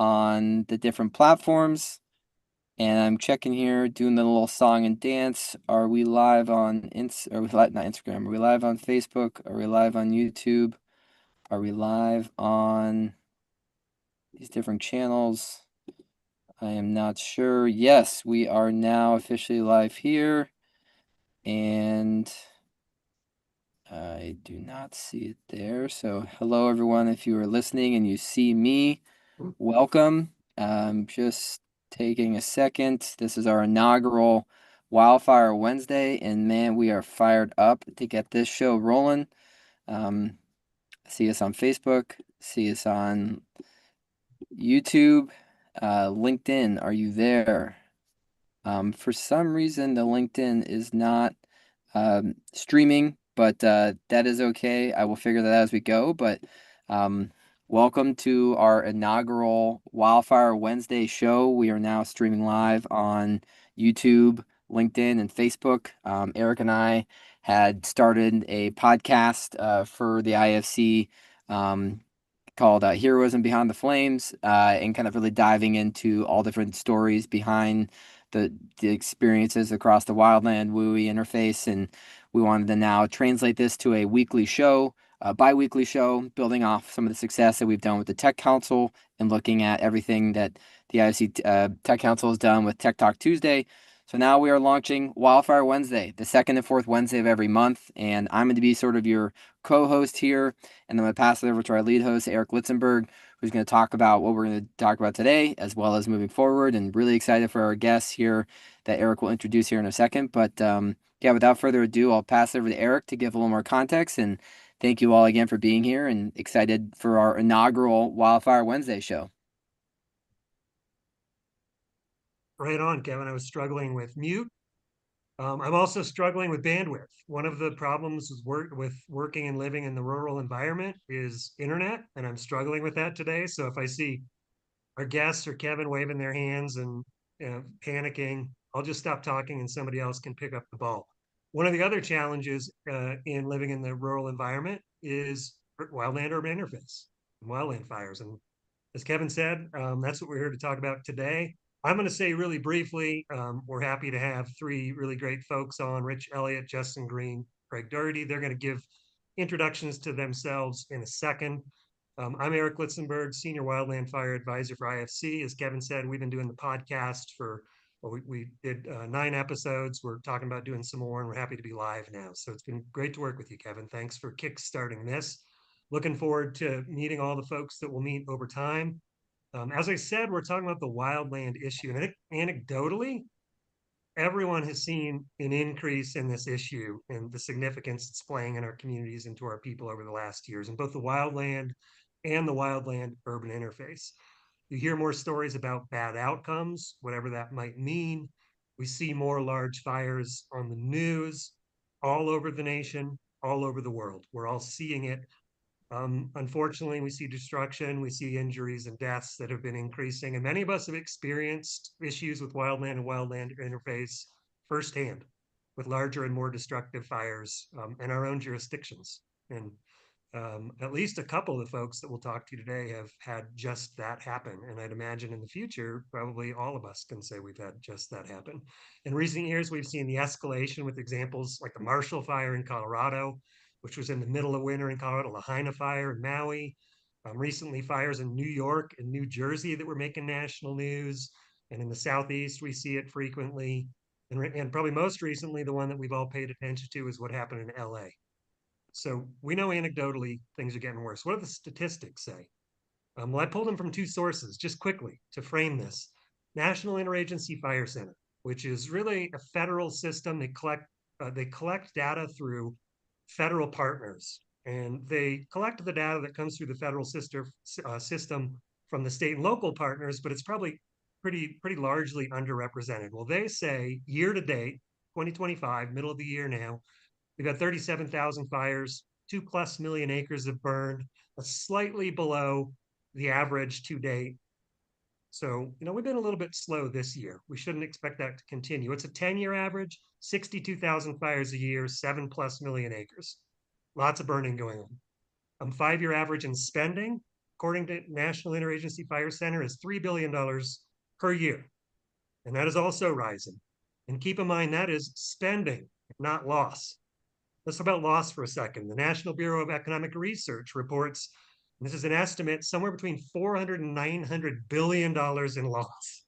on the different platforms. And I'm checking here, doing the little song and dance. Are we live on are we live, not Instagram? Are we live on Facebook? Are we live on YouTube? Are we live on these different channels? I am not sure. Yes, we are now officially live here. And I do not see it there. So hello everyone. If you are listening and you see me, welcome. Just taking a second. This is our inaugural Wildfire Wednesday, and man, we are fired up to get this show rolling. Um, See us on Facebook, see us on YouTube, LinkedIn. Are you there? For some reason, the LinkedIn is not streaming, but that is okay. I will figure that out as we go. But um, welcome to our inaugural Wildfire Wednesday show. We are now streaming live on YouTube, LinkedIn, and Facebook. Eric and I had started a podcast for the IAFC called Heroism Behind the Flames, and kind of really diving into all different stories behind the experiences across the wildland WUI interface. And we wanted to now translate this to a weekly show, a bi-weekly show, building off some of the success that we've done with the Tech Council and looking at everything that the IFC Tech Council has done with Tech Talk Tuesday. So now we are launching Wildfire Wednesday, the second and fourth Wednesday of every month. And I'm going to be sort of your co-host here. And then I'm going to pass it over to our lead host, Eric Litzenberg, who's going to talk about what we're going to talk about today, as well as moving forward. And really excited for our guests here that Eric will introduce here in a second. But yeah, without further ado, I'll pass it over to Eric to give a little more context. And thank you all again for being here and excited for our inaugural Wildfire Wednesday show. Right on, Kevin. I was struggling with mute. I'm also struggling with bandwidth. One of the problems with working and living in the rural environment is internet, and I'm struggling with that today. So if I see our guests or Kevin waving their hands and panicking, I'll just stop talking and somebody else can pick up the ball. One of the other challenges in living in the rural environment is wildland-urban interface, wildland fires. And as Kevin said, that's what we're here to talk about today. I'm going to say really briefly, we're happy to have three really great folks on: Rich Elliot, Justin Green, Craig Doherty. They're going to give introductions to themselves in a second. I'm Eric Litzenberg, Senior Wildland Fire Advisor for IFC. As Kevin said, we've been doing the podcast for, well, we did 9 episodes. We're talking about doing some more, and we're happy to be live now. So it's been great to work with you, Kevin. Thanks for kickstarting this. Looking forward to meeting all the folks that we'll meet over time. As I said, we're talking about the wildland issue. And I think anecdotally, everyone has seen an increase in this issue and the significance it's playing in our communities and to our people over the last years in both the wildland and the wildland urban interface. You hear more stories about bad outcomes, whatever that might mean. We see more large fires on the news all over the nation, all over the world. We're all seeing it. Unfortunately, we see destruction, we see injuries and deaths that have been increasing, and many of us have experienced issues with wildland and wildland interface firsthand with larger and more destructive fires in our own jurisdictions. And at least a couple of the folks that we'll talk to today have had just that happen. And I'd imagine in the future, probably all of us can say we've had just that happen. In recent years, we've seen the escalation with examples like the Marshall Fire in Colorado, which was in the middle of winter in Colorado, Lahaina Fire in Maui, recently fires in New York and New Jersey that were making national news. And in the Southeast, we see it frequently. And probably most recently, the one that we've all paid attention to is what happened in LA. So we know anecdotally things are getting worse. What do the statistics say? Well, I pulled them from 2 sources just quickly to frame this. National Interagency Fire Center, which is really a federal system. They collect data through federal partners, and they collect the data that comes through the federal system from the state and local partners, but it's probably pretty largely underrepresented. Well, they say year to date, 2025, middle of the year now, we've got 37,000 fires, 2+ million acres have burned, slightly below the average to date. So, we've been a little bit slow this year. We shouldn't expect that to continue. It's a 10-year average, 62,000 fires a year, 7+ million acres. Lots of burning going on. 5-year average in spending, according to National Interagency Fire Center, is $3 billion per year. And that is also rising. And keep in mind, that is spending, not loss. Let's talk about loss for a second. The National Bureau of Economic Research reports, and this is an estimate, somewhere between 400 and 900 billion dollars in loss.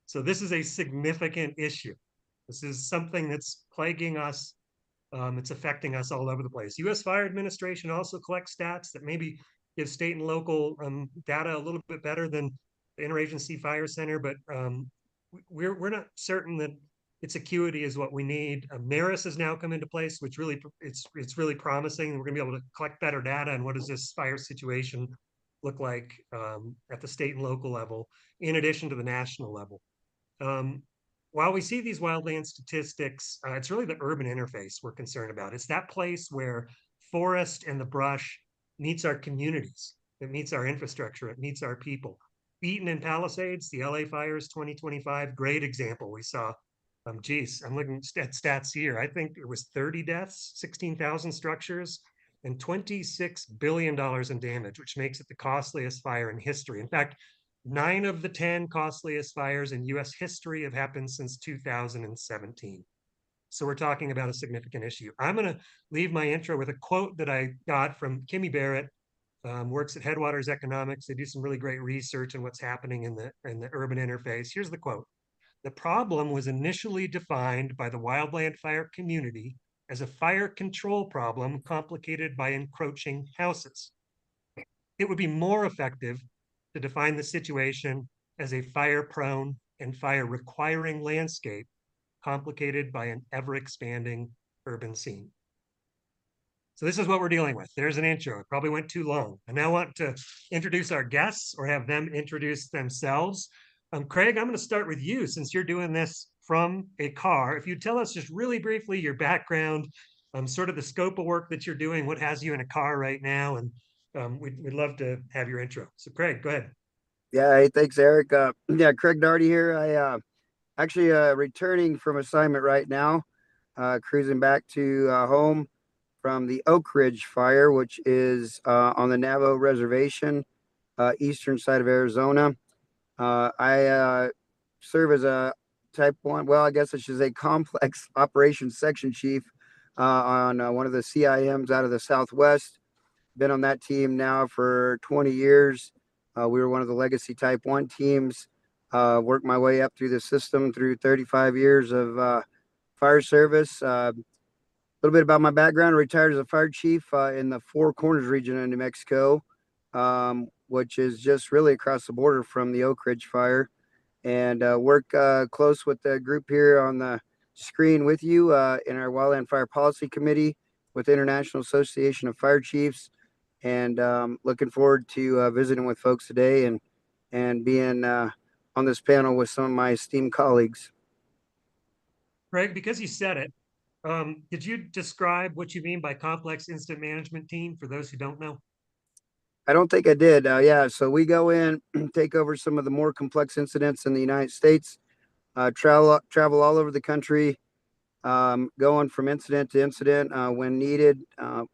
So this is a significant issue. This is something that's plaguing us. It's affecting us all over the place. U.S. Fire Administration also collects stats that maybe give state and local data a little bit better than the Interagency Fire Center, but we're not certain that its acuity is what we need. NARIS has now come into place, which really it's really promising. We're going to be able to collect better data on what does this fire situation look like at the state and local level, in addition to the national level. While we see these wildland statistics, it's really the urban interface we're concerned about. It's that place where forest and the brush meets our communities, it meets our infrastructure, it meets our people. Eaton and Palisades, the LA fires 2025, great example. We saw, geez, I'm looking at stats here. I think it was 30 deaths, 16,000 structures, and $26 billion in damage, which makes it the costliest fire in history. In fact, 9 of the 10 costliest fires in US history have happened since 2017. So we're talking about a significant issue. I'm going to leave my intro with a quote that I got from Kimmy Barrett, works at Headwaters Economics. They do some really great research on what's happening in the urban interface. Here's the quote. The problem was initially defined by the wildland fire community as a fire control problem complicated by encroaching houses. It would be more effective to define the situation as a fire-prone and fire-requiring landscape complicated by an ever-expanding urban scene. So this is what we're dealing with. There's an intro. It probably went too long. I now want to introduce our guests or have them introduce themselves. Craig, I'm going to start with you since you're doing this from a car. If you tell us just really briefly your background, sort of the scope of work that you're doing, what has you in a car right now, and we'd love to have your intro. So Craig, go ahead. Yeah, hey, thanks, Eric. Yeah, Craig Darty here. I actually returning from assignment right now, cruising back to home from the Oak Ridge fire, which is on the Navajo Reservation, eastern side of Arizona. I serve as a type 1, well, I guess I should say complex operations section chief on one of the CIMs out of the Southwest. Been on that team now for 20 years. We were one of the legacy type 1 teams. Worked my way up through the system through 35 years of fire service. A little bit about my background. Retired as a fire chief in the Four Corners region of New Mexico, which is just really across the border from the Oak Ridge fire. And work close with the group here on the screen with you in our Wildland Fire Policy Committee with the International Association of Fire Chiefs. And looking forward to visiting with folks today and being on this panel with some of my esteemed colleagues. Craig, because you said it, could you describe what you mean by complex incident management team for those who don't know? I don't think I did. Yeah, so we go in, take over some of the more complex incidents in the United States, travel all over the country, going from incident to incident when needed,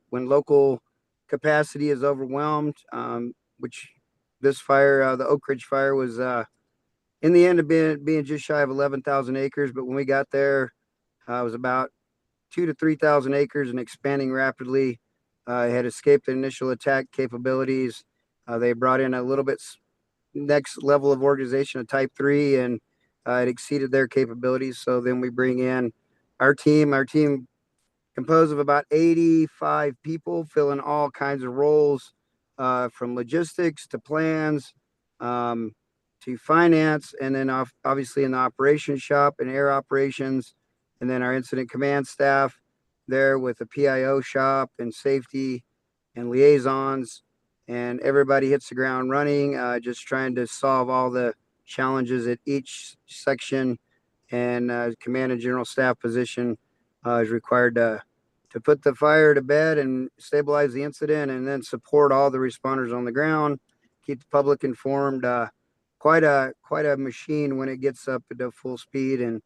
when local capacity is overwhelmed, which this fire, the Oak Ridge fire, was in the end of being just shy of 11,000 acres. But when we got there, it was about 2,000 to 3,000 acres and expanding rapidly. It had escaped the initial attack capabilities. They brought in a little bit next level of organization of type 3, and it exceeded their capabilities. So then we bring in our team composed of about 85 people filling all kinds of roles, from logistics to plans, to finance, and then obviously in the operations shop and air operations, and then our incident command staff there with the PIO shop and safety and liaisons, and everybody hits the ground running, just trying to solve all the challenges at each section, and command and general staff position is required to put the fire to bed and stabilize the incident, and then support all the responders on the ground, keep the public informed. Quite a machine when it gets up to full speed, and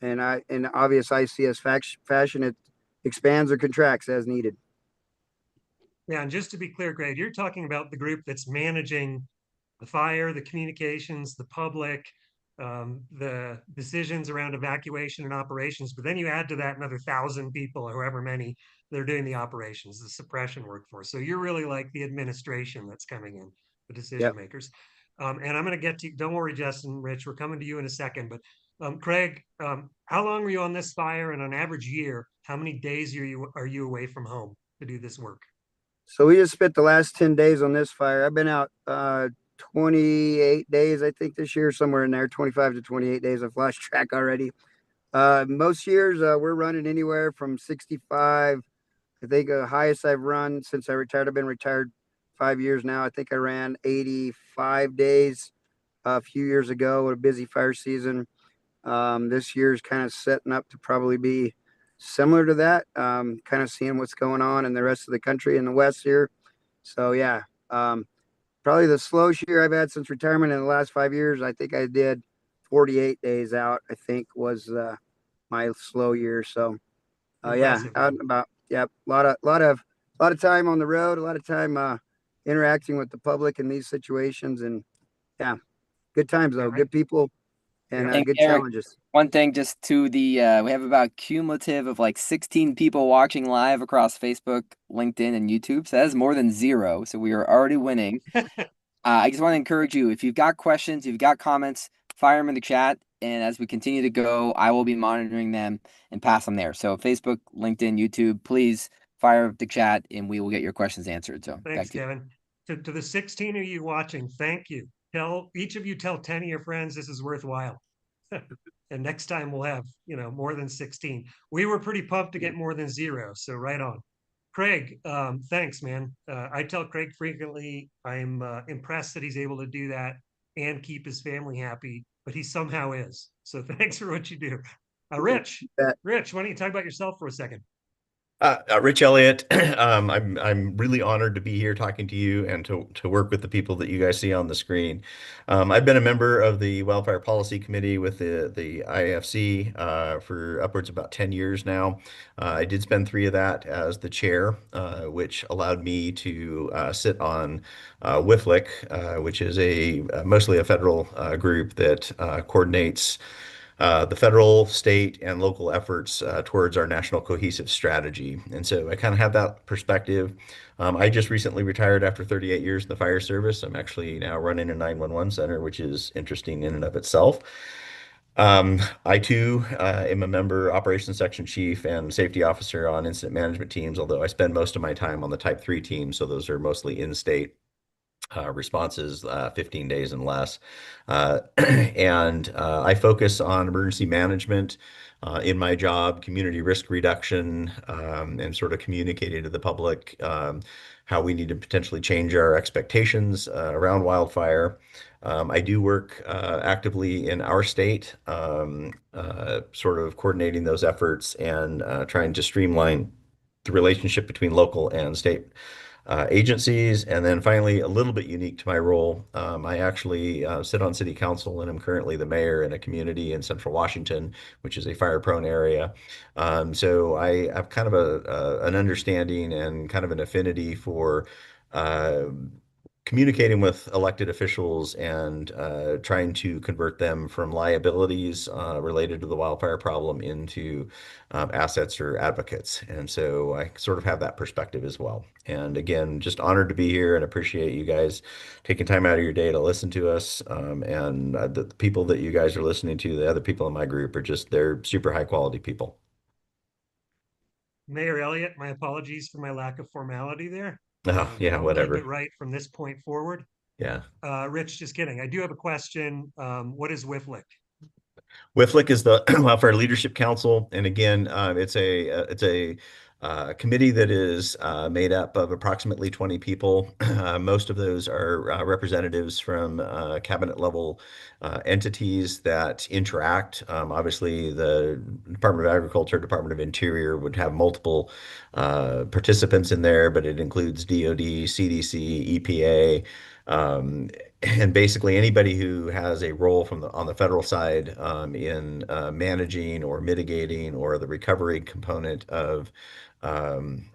in obvious ICS fashion, it expands or contracts as needed. Yeah, and just to be clear, Greg, you're talking about the group that's managing the fire, the communications, the public, the decisions around evacuation and operations. But then you add to that another 1,000 people or however many that are doing the operations, the suppression workforce. So you're really like the administration that's coming in, the decision Yep. makers. And I'm going to get to, don't worry, Justin, Rich, we're coming to you in a second. But Craig, how long were you on this fire? And on average year, how many days are you away from home to do this work? So we just spent the last 10 days on this fire. I've been out 28 days, I think, this year, somewhere in there, 25 to 28 days. I've lost track already. Most years we're running anywhere from 65. I think the highest I've run since I retired, I've been retired 5 years now. I think I ran 85 days a few years ago with a busy fire season. This year's kind of setting up to probably be similar to that. Kind of seeing what's going on in the rest of the country in the West here. So yeah, probably the slowest year I've had since retirement in the last 5 years. I think I did 48 days out, I think was my slow year. So yeah, Impressive, out man. and about. Yep, a lot of time on the road, a lot of time interacting with the public in these situations, and yeah, good times Yeah, though, good people, and yeah. And good Eric, challenges. one thing just to the we have about cumulative of like 16 people watching live across Facebook, LinkedIn, and YouTube. So that is more than zero. So we are already winning. I just want to encourage you, if you've got questions, if you've got comments, fire them in the chat. And as we continue to go, I will be monitoring them and pass them there. So Facebook, LinkedIn, YouTube, please fire up the chat and we will get your questions answered. So back Thanks, to you. Kevin. To the 16 of you watching, thank you. Tell each of you tell 10 of your friends this is worthwhile. And next time we'll have, more than 16. We were pretty pumped to get more than zero. So right on. Craig, thanks, man. I tell Craig frequently I'm impressed that he's able to do that and keep his family happy, but he somehow is. So thanks for what you do. Rich, That Rich, why don't you talk about yourself for a second? Rich Elliot, I'm really honored to be here talking to you and to work with the people that you guys see on the screen. I've been a member of the Wildfire Policy Committee with the IAFC for upwards of about 10 years now. I did spend 3 of that as the chair, which allowed me to sit on WIFLIC, which is a mostly a federal group that coordinates the federal, state, and local efforts towards our national cohesive strategy. And so I kind of have that perspective. I just recently retired after 38 years in the fire service. I'm actually now running a 911 center, which is interesting in and of itself. I too am a member, operations section chief, and safety officer on incident management teams, although I spend most of my time on the type 3 teams. So those are mostly in-state responses, 15 days and less. And I focus on emergency management in my job, community risk reduction, and sort of communicating to the public how we need to potentially change our expectations around wildfire. I do work actively in our state, sort of coordinating those efforts and trying to streamline the relationship between local and state agencies. And then finally, a little bit unique to my role, I actually sit on city council and I'm currently the mayor in a community in central Washington, which is a fire prone area. So I have kind of an understanding and kind of an affinity for uh, communicating with elected officials and trying to convert them from liabilities related to the wildfire problem into assets or advocates. And so I sort of have that perspective as well. And again, just honored to be here and appreciate you guys taking time out of your day to listen to us. And the people that you guys are listening to, the other people in my group they're super high quality people. Mayor Elliott, my apologies for my lack of formality there. Oh, yeah, I'll keep it whatever. right from this point forward. Yeah. Rich, just kidding. I do have a question. What is WIFLIC? WIFLIC is the Wildfire Leadership Council, and again, it's a committee that is made up of approximately 20 people. Most of those are representatives from cabinet level entities that interact. Obviously, the Department of Agriculture, Department of Interior would have multiple participants in there, but it includes DoD, CDC, EPA. And basically anybody who has a role on the federal side in managing or mitigating or the recovery component of um,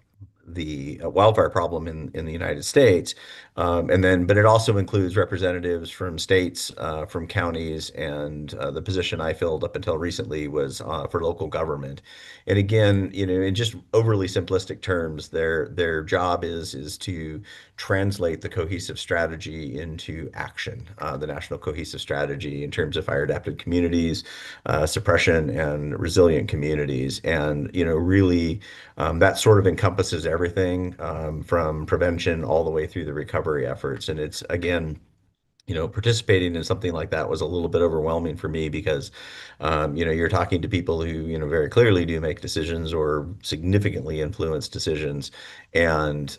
the wildfire problem in the United States. But it also includes representatives from states, from counties, and the position I filled up until recently was for local government. And again, in just overly simplistic terms, their job is to translate the cohesive strategy into action, the national cohesive strategy in terms of fire adapted communities, suppression, and resilient communities. And really, that sort of encompasses everything from prevention all the way through the recovery efforts. And it's, again, participating in something like that was a little bit overwhelming for me because, you're talking to people who, very clearly do make decisions or significantly influence decisions. And,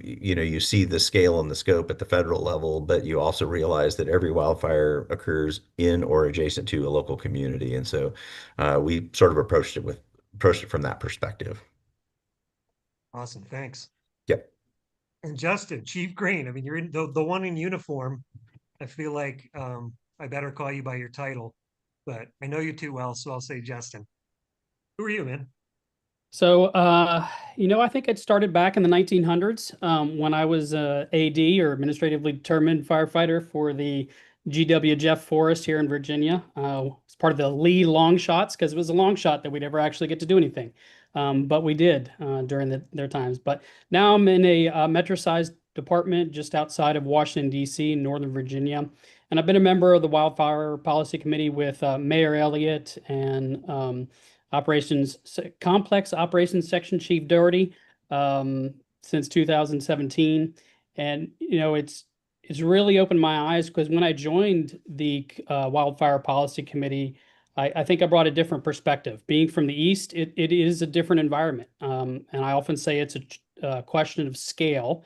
you see the scale and the scope at the federal level, but you also realize that every wildfire occurs in or adjacent to a local community. And so we sort of approached it from that perspective. Awesome, thanks. Yep. And Justin, Chief Green, I mean, you're in the one in uniform. I feel like I better call you by your title, but I know you too well, so I'll say Justin. Who are you, man? So, I think it started back in the 1900s when I was AD, or administratively determined firefighter, for the GW Jeff Forest here in Virginia. It's part of the Lee long shots because it was a long shot that we'd ever actually get to do anything. But we did during their times. But now I'm in a metro-sized department just outside of Washington, D.C., Northern Virginia. And I've been a member of the Wildfire Policy Committee with Mayor Elliot and Complex Operations Section Chief Doherty since 2017. And, it's really opened my eyes because when I joined the Wildfire Policy Committee, I think I brought a different perspective. Being from the East, it is a different environment. And I often say it's a question of scale,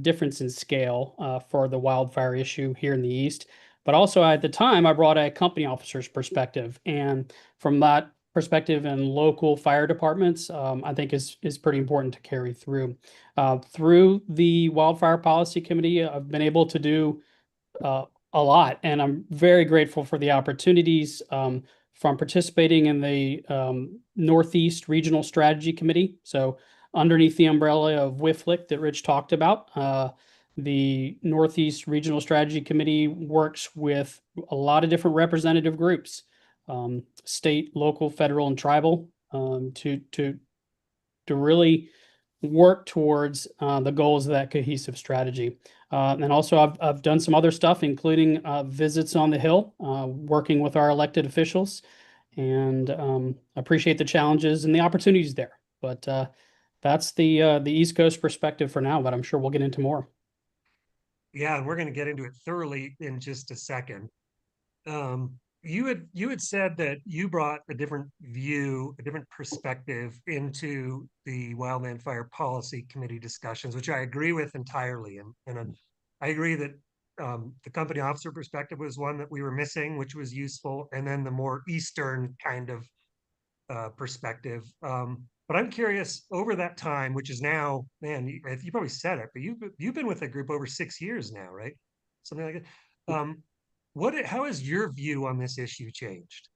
difference in scale for the wildfire issue here in the East. But also at the time, I brought a company officer's perspective. And from that perspective and local fire departments, I think is pretty important to carry through. Through the Wildfire Policy Committee, I've been able to do a lot, and I'm very grateful for the opportunities from participating in the Northeast Regional Strategy Committee. So underneath the umbrella of WIFLIC that Rich talked about, the Northeast Regional Strategy Committee works with a lot of different representative groups, state, local, federal, and tribal, to really work towards the goals of that cohesive strategy. And also I've done some other stuff, including visits on the Hill, working with our elected officials, and appreciate the challenges and the opportunities there. But that's the East Coast perspective for now, but I'm sure we'll get into more. Yeah, and we're going to get into it thoroughly in just a second. You had said that you brought a different view, a different perspective into the Wildland Fire Policy Committee discussions, which I agree with entirely. And I agree that the company officer perspective was one that we were missing, which was useful, and then the more Eastern kind of perspective. But I'm curious, over that time, which is now, man, you probably said it, but you've been with the group over 6 years now, right? Something like that. How has your view on this issue changed?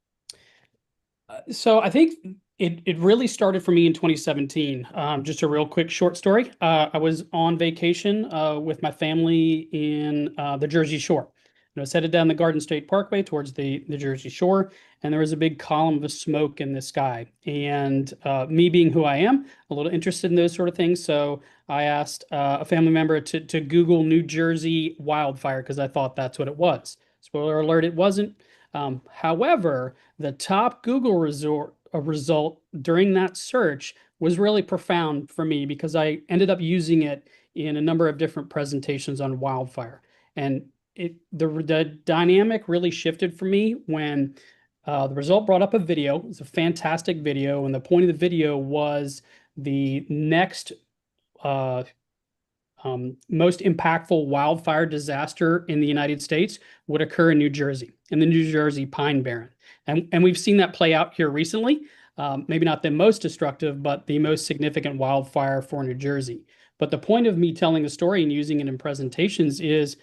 So I think it really started for me in 2017. Just a real quick short story. I was on vacation with my family in the Jersey Shore. I was headed down the Garden State Parkway towards the Jersey Shore, and there was a big column of smoke in the sky. And me being who I am, a little interested in those sort of things, so I asked a family member to Google New Jersey wildfire because I thought that's what it was. Spoiler alert, it wasn't. However, the top Google result during that search was really profound for me because I ended up using it in a number of different presentations on wildfire. And the dynamic really shifted for me when the result brought up a video. It was a fantastic video, and the point of the video was the next most impactful wildfire disaster in the United States would occur in New Jersey, in the New Jersey Pine Barren. And we've seen that play out here recently. Maybe not the most destructive, but the most significant wildfire for New Jersey. But the point of me telling the story and using it in presentations is,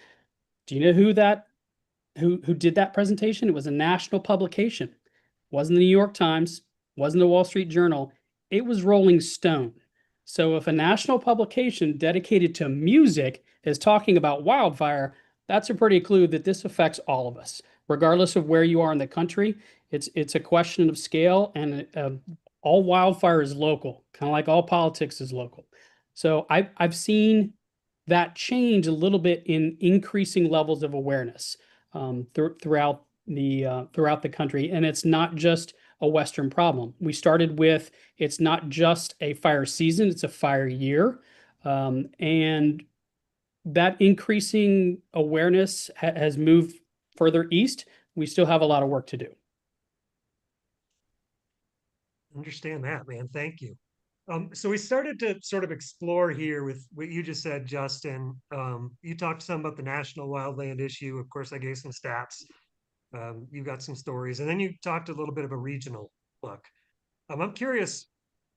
do you know who did that presentation? It was a national publication. It wasn't the New York Times, wasn't the Wall Street Journal. It was Rolling Stone. So if a national publication dedicated to music is talking about wildfire, that's a pretty clue that this affects all of us, regardless of where you are in the country. It's a question of scale, and all wildfire is local, kind of like all politics is local. So I've seen that change a little bit in increasing levels of awareness throughout the country, and it's not just a Western problem. We started with it's not just a fire season, it's a fire year. And that increasing awareness has moved further east. We still have a lot of work to do. Understand that, man. Thank you. So we started to sort of explore here with what you just said, Justin. You talked some about the national wildland issue. Of course, I gave some stats. You got some stories, and then you talked a little bit of a regional look. I'm curious,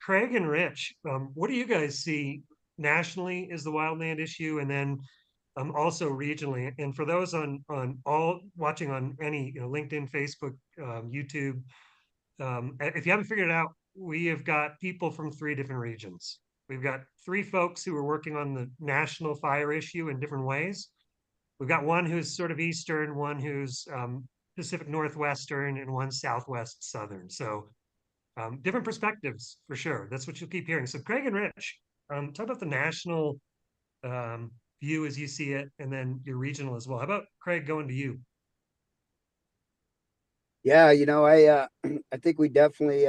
Craig and Rich, what do you guys see nationally is the wildland issue, and then also regionally? And for those on all watching on any LinkedIn, Facebook, YouTube, if you haven't figured it out, we have got people from 3 different regions. We've got 3 folks who are working on the national fire issue in different ways. We've got one who's sort of Eastern, one who's Pacific Northwestern, and one Southwest Southern. So different perspectives for sure. That's what you'll keep hearing. So Craig and Rich, talk about the national view as you see it, and then your regional as well. How about Craig, going to you? Yeah, I think we definitely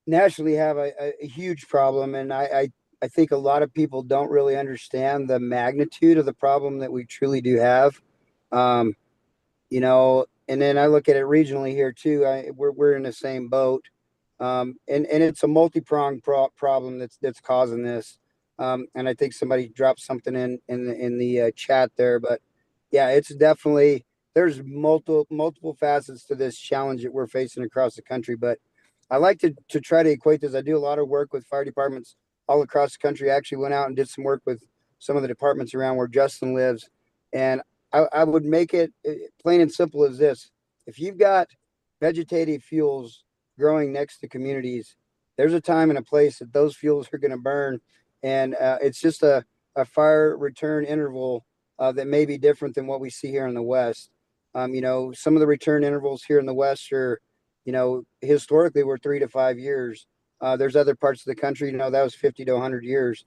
nationally have a huge problem, and I think a lot of people don't really understand the magnitude of the problem that we truly do have. Um, and then I look at it regionally here too. We're in the same boat, and it's a multi-pronged problem that's causing this. And I think somebody dropped something in the chat there, but yeah, it's definitely there's multiple facets to this challenge that we're facing across the country. But I like to try to equate this. I do a lot of work with fire departments all across the country. I actually went out and did some work with some of the departments around where Justin lives, and I would make it plain and simple as this. If you've got vegetative fuels growing next to communities, there's a time and a place that those fuels are going to burn. And it's just a fire return interval that may be different than what we see here in the West. Some of the return intervals here in the West are, historically were 3 to 5 years. There's other parts of the country, that was 50 to 100 years.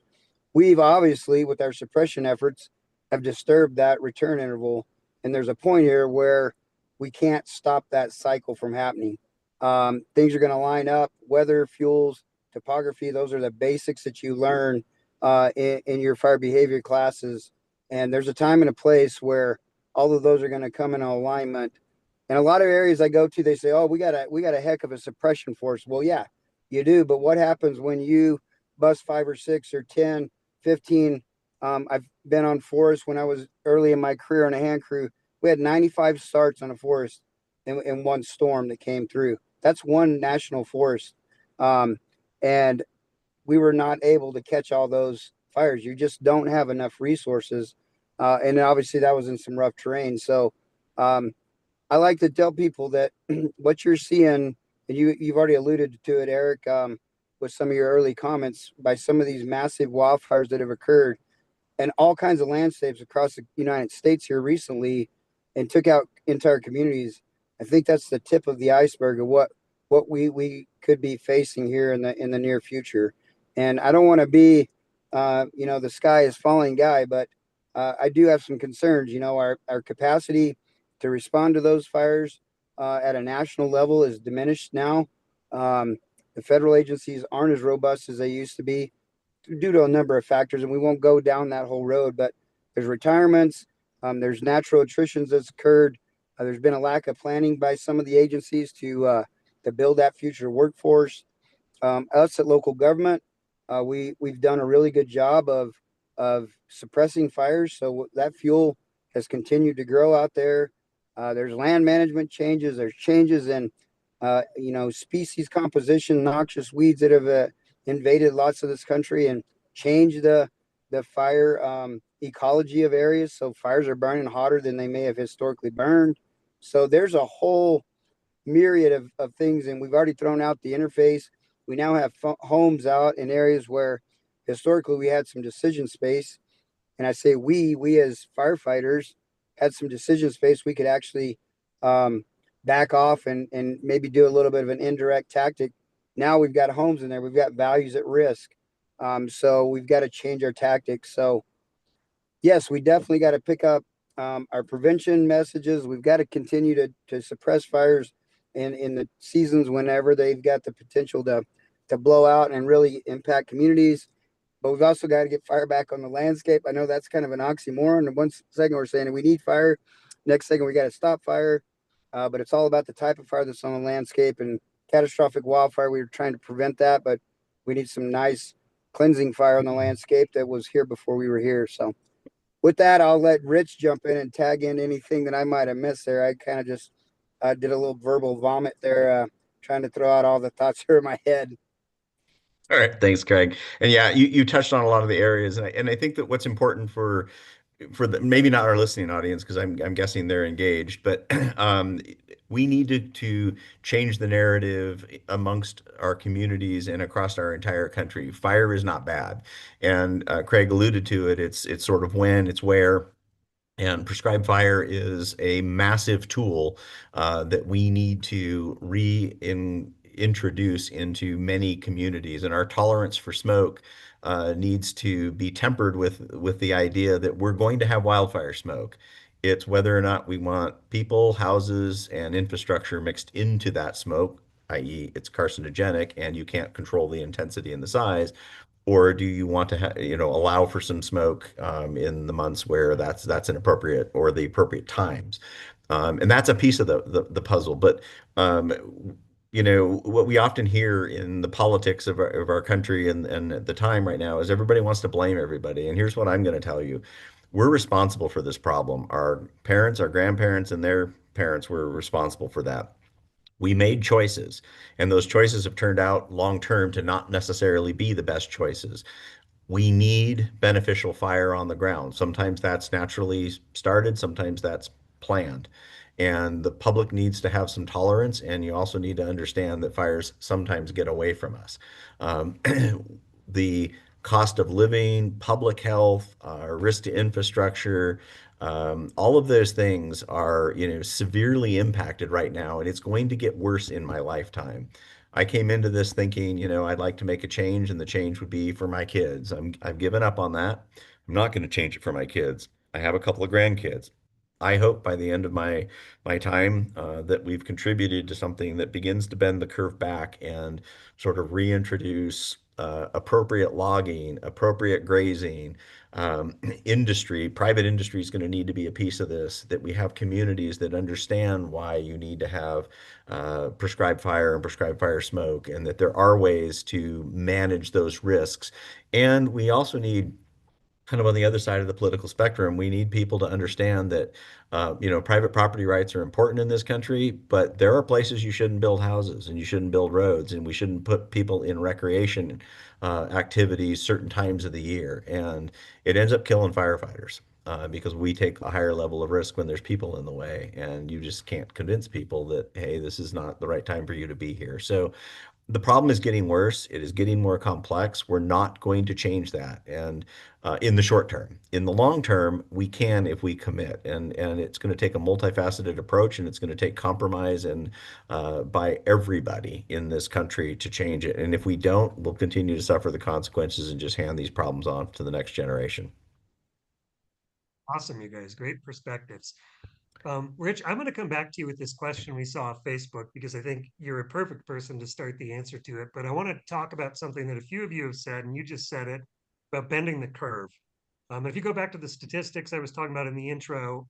We've obviously, with our suppression efforts, have disturbed that return interval. And there's a point here where we can't stop that cycle from happening. Things are going to line up, weather, fuels, topography. Those are the basics that you learn in your fire behavior classes. And there's a time and a place where all of those are going to come in alignment. And a lot of areas I go to, they say, oh, we got a heck of a suppression force. Well, yeah, you do. But what happens when you bust 5 or 6 or 10, 15? I've been on forest when I was early in my career on a hand crew. We had 95 starts on a forest in one storm that came through. That's one national forest. And we were not able to catch all those fires. You just don't have enough resources. And obviously that was in some rough terrain. So I like to tell people that what you're seeing, and you've already alluded to it, Eric, with some of your early comments, by some of these massive wildfires that have occurred and all kinds of landscapes across the United States here recently and took out entire communities. I think that's the tip of the iceberg of what we could be facing here in the near future. And I don't want to be, the sky is falling guy, but I do have some concerns. Our capacity to respond to those fires at a national level is diminished now. The federal agencies aren't as robust as they used to be due to a number of factors, and we won't go down that whole road, but there's retirements, there's natural attritions that's occurred. There's been a lack of planning by some of the agencies to build that future workforce. Us at local government, we've done a really good job of suppressing fires, so that fuel has continued to grow out there. There's land management changes. There's changes in species composition, noxious weeds that have invaded lots of this country and changed the fire ecology of areas. So fires are burning hotter than they may have historically burned. So there's a whole myriad of things, and we've already thrown out the interface We now have homes out in areas where historically we had some decision space. And I say we as firefighters had some decision space. We could actually back off and maybe do a little bit of an indirect tactic. Now we've got homes in there. We've got values at risk. So we've got to change our tactics. So yes, we definitely got to pick up our prevention messages. We've got to continue to suppress fires in the seasons whenever they've got the potential to blow out and really impact communities. But we've also got to get fire back on the landscape. I know that's kind of an oxymoron. And one second we're saying we need fire, next second we got to stop fire. But it's all about the type of fire that's on the landscape. And catastrophic wildfire, we were trying to prevent that, but we need some nice cleansing fire on the landscape that was here before we were here. So with that, I'll let Rich jump in and tag in anything that I might have missed there. I kind of just did a little verbal vomit there, trying to throw out all the thoughts that are in my head. All right, thanks, Craig. And yeah, you touched on a lot of the areas, and I think that what's important for the maybe not our listening audience because I'm guessing they're engaged, but we need to change the narrative amongst our communities and across our entire country. Fire is not bad, and Craig alluded to it. It's sort of when, it's where. And prescribed fire is a massive tool that we need to reintroduce into many communities. And our tolerance for smoke needs to be tempered with the idea that we're going to have wildfire smoke. It's whether or not we want people, houses, and infrastructure mixed into that smoke, i.e., it's carcinogenic and you can't control the intensity and the size, or do you want to allow for some smoke in the months where that's inappropriate or the appropriate times? And that's a piece of the puzzle. But um, what we often hear in the politics of our country and at the time right now is everybody wants to blame everybody. And here's what I'm going to tell you. We're responsible for this problem. Our parents, our grandparents, and their parents were responsible for that. We made choices, and those choices have turned out long term to not necessarily be the best choices. We need beneficial fire on the ground. Sometimes that's naturally started, sometimes that's planned. And the public needs to have some tolerance, and you also need to understand that fires sometimes get away from us. Um, the cost of living, public health, risk to infrastructure, all of those things are, severely impacted right now, and it's going to get worse in my lifetime. I came into this thinking, I'd like to make a change, and the change would be for my kids. I've given up on that. I'm not going to change it for my kids. I have a couple of grandkids. I hope by the end of my time that we've contributed to something that begins to bend the curve back and sort of reintroduce appropriate logging, appropriate grazing, industry. Private industry is going to need to be a piece of this, that we have communities that understand why you need to have prescribed fire and prescribed fire smoke, and that there are ways to manage those risks. And we also need, kind of on the other side of the political spectrum, we need people to understand that, private property rights are important in this country, but there are places you shouldn't build houses and you shouldn't build roads, and we shouldn't put people in recreation activities certain times of the year. And it ends up killing firefighters. Because we take a higher level of risk when there's people in the way, and you just can't convince people that, hey, this is not the right time for you to be here. So the problem is getting worse. It is getting more complex. We're not going to change that. And in the short term, in the long term, we can if we commit. And it's going to take a multifaceted approach, and it's going to take compromise and by everybody in this country to change it. And if we don't, we'll continue to suffer the consequences and just hand these problems on to the next generation. Awesome, you guys. Great perspectives. Rich, I'm going to come back to you with this question we saw on Facebook because I think you're a perfect person to start the answer to it. But I want to talk about something that a few of you have said, and you just said it, about bending the curve. If you go back to the statistics I was talking about in the intro,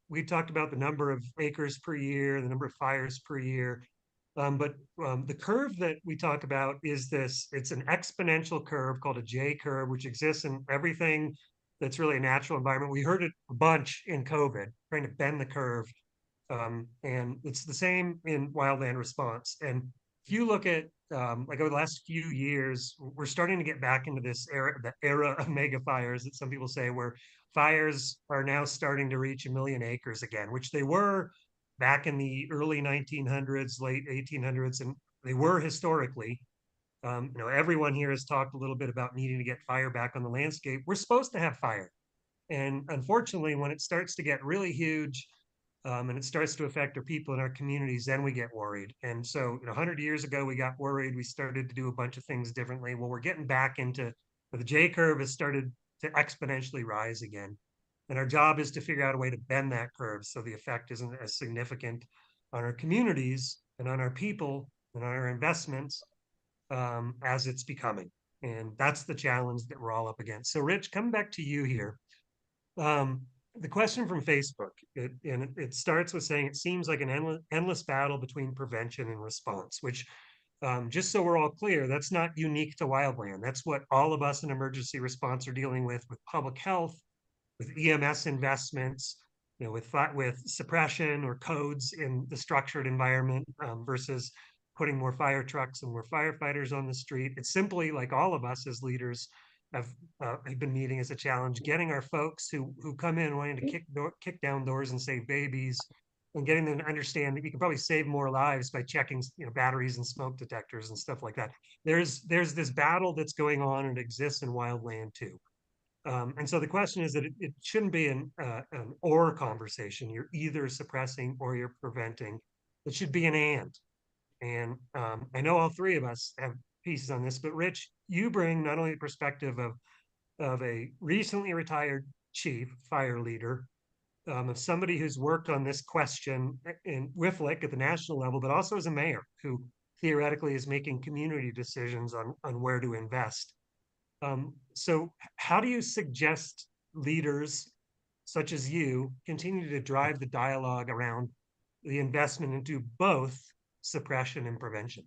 we talked about the number of acres per year, the number of fires per year. But the curve that we talk about is it's an exponential curve called a J curve, which exists in everything that's really a natural environment. We heard it a bunch in COVID, trying to bend the curve. And it's the same in wildland response. And if you look at like over the last few years, we're starting to get back into this era, the era of mega fires that some people say, where fires are now starting to reach 1 million acres again, which they were back in the early 1900s, late 1800s. And they were historically. Everyone here has talked a little bit about needing to get fire back on the landscape. We're supposed to have fire. And unfortunately, when it starts to get really huge, and it starts to affect our people in our communities, then we get worried. And so, 100 years ago, we got worried. We started to do a bunch of things differently. Well, we're getting back into the J curve has started to exponentially rise again. And our job is to figure out a way to bend that curve so the effect isn't as significant on our communities and on our people and on our investments as it's becoming. And that's the challenge that we're all up against. So, Rich, coming back to you here. The question from Facebook, it starts with saying it seems like an endless battle between prevention and response, which, just so we're all clear, that's not unique to wildland. That's what all of us in emergency response are dealing with public health, with EMS investments, with suppression or codes in the structured environment versus putting more fire trucks and more firefighters on the street. It's simply like all of us as leaders have been meeting as a challenge, getting our folks who come in wanting to kick down doors and save babies, and getting them to understand that you can probably save more lives by checking batteries and smoke detectors and stuff like that. There's this battle that's going on and exists in wildland too. And so the question is that it shouldn't be an or conversation. You're either suppressing or you're preventing. It should be an and. And I know all three of us have pieces on this, but Rich, you bring not only the perspective of a recently retired chief fire leader, of somebody who's worked on this question in WIFLIC at the national level, but also as a mayor who theoretically is making community decisions on where to invest. So how do you suggest leaders such as you continue to drive the dialogue around the investment into both suppression and prevention?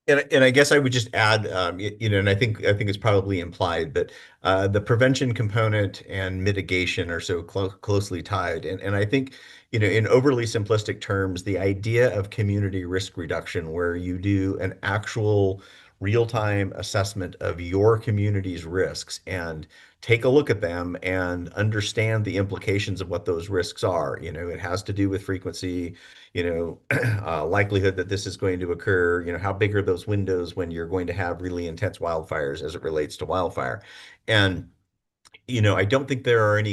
And I guess I would just add, and I think it's probably implied, but the prevention component and mitigation are so closely tied. And I think, in overly simplistic terms, the idea of community risk reduction, where you do an actual real-time assessment of your community's risks and take a look at them and understand the implications of what those risks are. It has to do with frequency, likelihood that this is going to occur, how big are those windows when you're going to have really intense wildfires as it relates to wildfire. And I don't think there are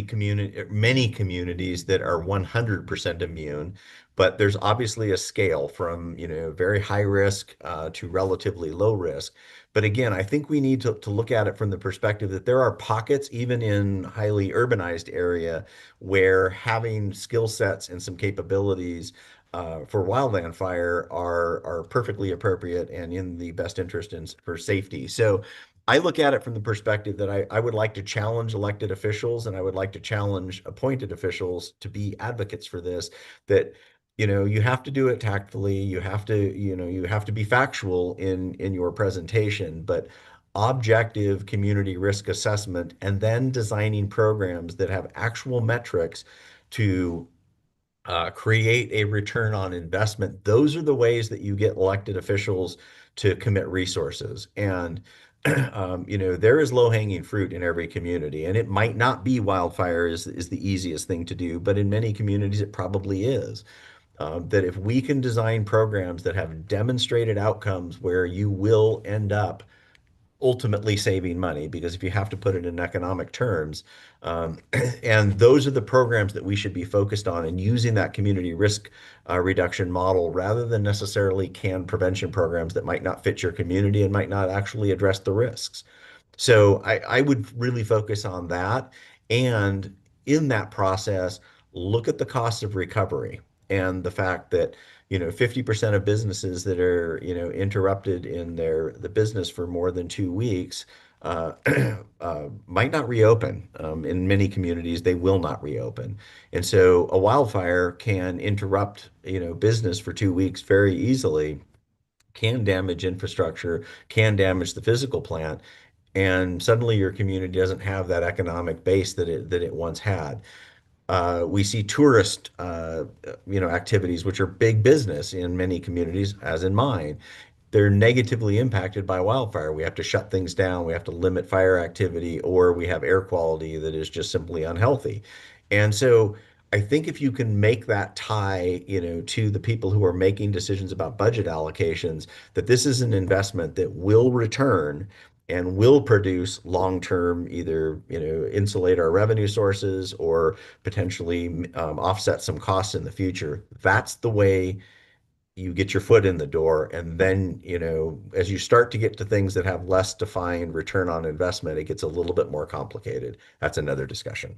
many communities that are 100% immune, but there's obviously a scale from, very high risk to relatively low risk. But again, I think we need to look at it from the perspective that there are pockets, even in highly urbanized area, where having skill sets and some capabilities for wildland fire are perfectly appropriate and in the best interest for safety. So I look at it from the perspective that I would like to challenge elected officials and I would like to challenge appointed officials to be advocates for this, that, you have to do it tactfully. You have to be factual in your presentation, but objective community risk assessment and then designing programs that have actual metrics to create a return on investment. Those are the ways that you get elected officials to commit resources. And, there is low-hanging fruit in every community, and it might not be wildfire is the easiest thing to do, but in many communities it probably is. That if we can design programs that have demonstrated outcomes where you will end up ultimately saving money, because if you have to put it in economic terms, and those are the programs that we should be focused on and using that community risk reduction model rather than necessarily canned prevention programs that might not fit your community and might not actually address the risks. So I would really focus on that. And in that process, look at the cost of recovery and the fact that 50% of businesses that are interrupted in the business for more than 2 weeks uh, might not reopen. In many communities, they will not reopen, and so a wildfire can interrupt business for 2 weeks very easily, can damage infrastructure, can damage the physical plant, and suddenly your community doesn't have that economic base that it once had. We see tourist, activities, which are big business in many communities, as in mine. They're negatively impacted by wildfire. We have to shut things down. We have to limit fire activity, or we have air quality that is just simply unhealthy. And so I think if you can make that tie, to the people who are making decisions about budget allocations, that this is an investment that will return and will produce long-term, either, insulate our revenue sources or potentially offset some costs in the future. That's the way you get your foot in the door. And then, as you start to get to things that have less defined return on investment, it gets a little bit more complicated. That's another discussion.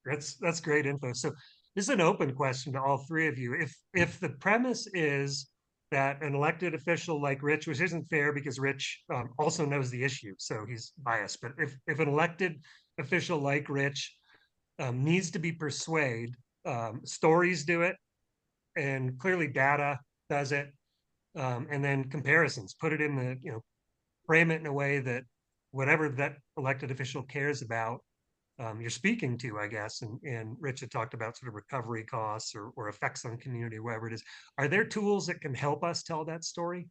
That's great info. So this is an open question to all three of you. If the premise is that an elected official like Rich, which isn't fair because Rich also knows the issue, so he's biased. But if an elected official like Rich needs to be persuaded, stories do it, and clearly data does it, and then comparisons. Put it in the frame it in a way that whatever that elected official cares about, you're speaking to, I guess. And Rich had talked about sort of recovery costs or effects on community, whatever it is. Are there tools that can help us tell that story?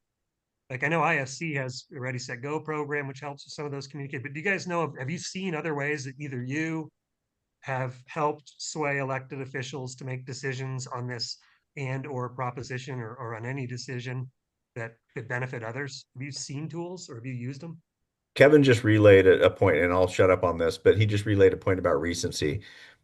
Like I know IFC has a Ready, Set, Go program, which helps with some of those communicate. But do you guys know, have you seen other ways that either you have helped sway elected officials to make decisions on this and or proposition or on any decision that could benefit others? Have you seen tools or have you used them? Kevin just relayed a point, and I'll shut up on this, but he just relayed a point about recency.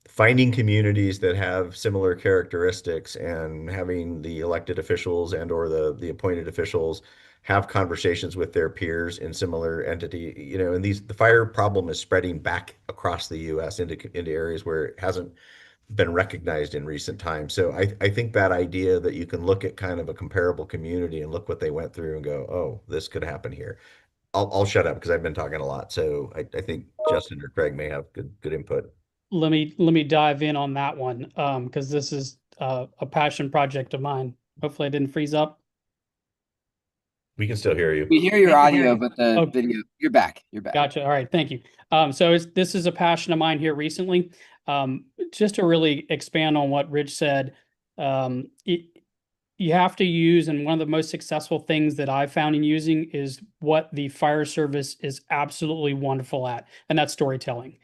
Finding communities that have similar characteristics and having the elected officials and or the appointed officials have conversations with their peers in similar entity, and the fire problem is spreading back across the US into areas where it hasn't been recognized in recent times. So I think that idea that you can look at kind of a comparable community and look what they went through and go, oh, this could happen here. I'll shut up because I've been talking a lot. So I think Justin or Craig may have good input. Let me dive in on that one, because this is a passion project of mine. Hopefully I didn't freeze up. We can still hear you. We hear your We can hear audio, you. but the Okay. video, you're back. You're back. Gotcha. All right. Thank you. So this is a passion of mine here recently. Just to really expand on what Rich said, you have to use, and one of the most successful things that I've found in using is what the fire service is absolutely wonderful at, and that's storytelling.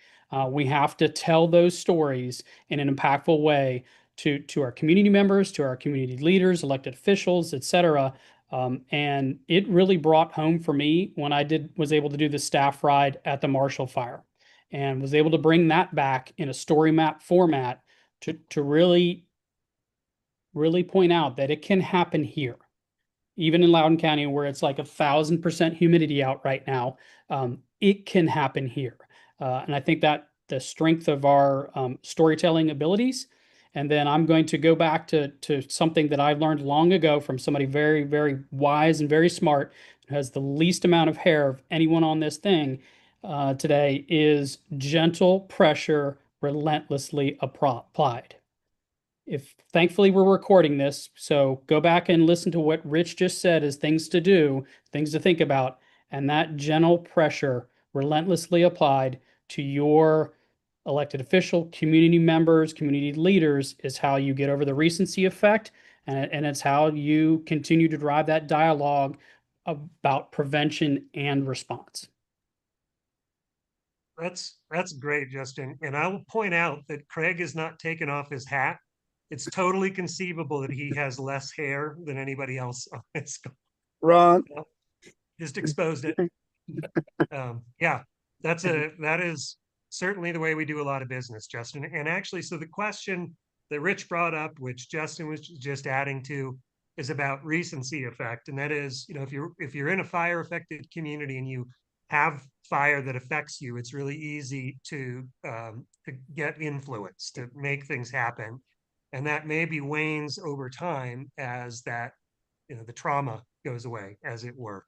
We have to tell those stories in an impactful way to our community members, to our community leaders, elected officials, etc. And it really brought home for me when I was able to do the staff ride at the Marshall Fire, and was able to bring that back in a story map format to really point out that it can happen here, even in Loudoun County, where it's like 1,000% humidity out right now. It can happen here, and I think that the strength of our storytelling abilities. And then I'm going to go back to something that I learned long ago from somebody very, very wise and very smart, who has the least amount of hair of anyone on this thing today, is gentle pressure relentlessly applied. If thankfully we're recording this, so go back and listen to what Rich just said as things to do, things to think about, and that gentle pressure relentlessly applied to your elected official, community members, community leaders is how you get over the recency effect, and it's how you continue to drive that dialogue about prevention and response. That's great, Justin. And I will point out that Craig has not taken off his hat. It's totally conceivable that he has less hair than anybody else on this. Wrong. Just exposed it. Yeah, that is certainly the way we do a lot of business, Justin. And actually, so the question that Rich brought up, which Justin was just adding to, is about recency effect. And that is, if you're in a fire affected community and you have fire that affects you, it's really easy to get influence, to make things happen. And that maybe wanes over time as that, the trauma goes away, as it were.